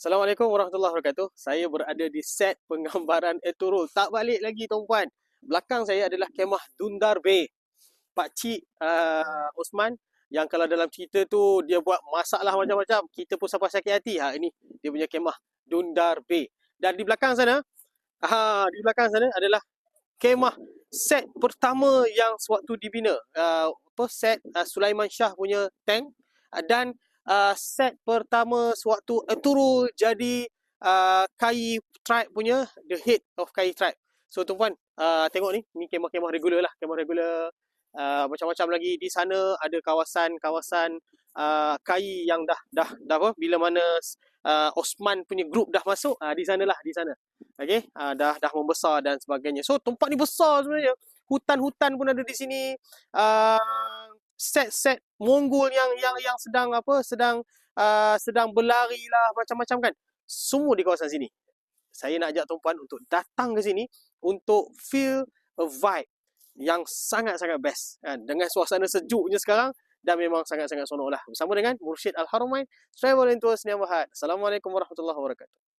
Assalamualaikum warahmatullahi wabarakatuh. Saya berada di set penggambaran Etorol. Tak balik lagi tuan-puan. Belakang saya adalah kemah Dundar Bay. Pakcik Osman yang kalau dalam cerita tu dia buat masalah macam-macam. Kita pun sampai sakit hati. Ini dia punya kemah Dundar Bay. Dan di belakang sana adalah kemah set pertama yang sewaktu dibina. Set Sulaiman Shah punya tank. Dan set pertama sewaktu Eturu jadi Kai tribe punya the head of Kai tribe. So tuan-puan, tengok ni kemah-kemah regular lah, kemah regular. Macam-macam lagi di sana ada kawasan-kawasan Kai yang dah apa, bila mana Osman punya group dah masuk, di sanalah di sana. Okey, dah membesar dan sebagainya. So tempat ni besar sebenarnya. Hutan-hutan pun ada di sini. Set-set Mongol yang sedang berlari lah macam-macam kan. Semua di kawasan sini. Saya nak ajak tuan-puan untuk datang ke sini untuk feel a vibe yang sangat-sangat best kan? Dengan suasana sejuknya sekarang dan memang sangat-sangat seronok lah. Bersama dengan Mursyid Al-Haramain Travel and Tours Niam Bahad. Assalamualaikum warahmatullahi wabarakatuh.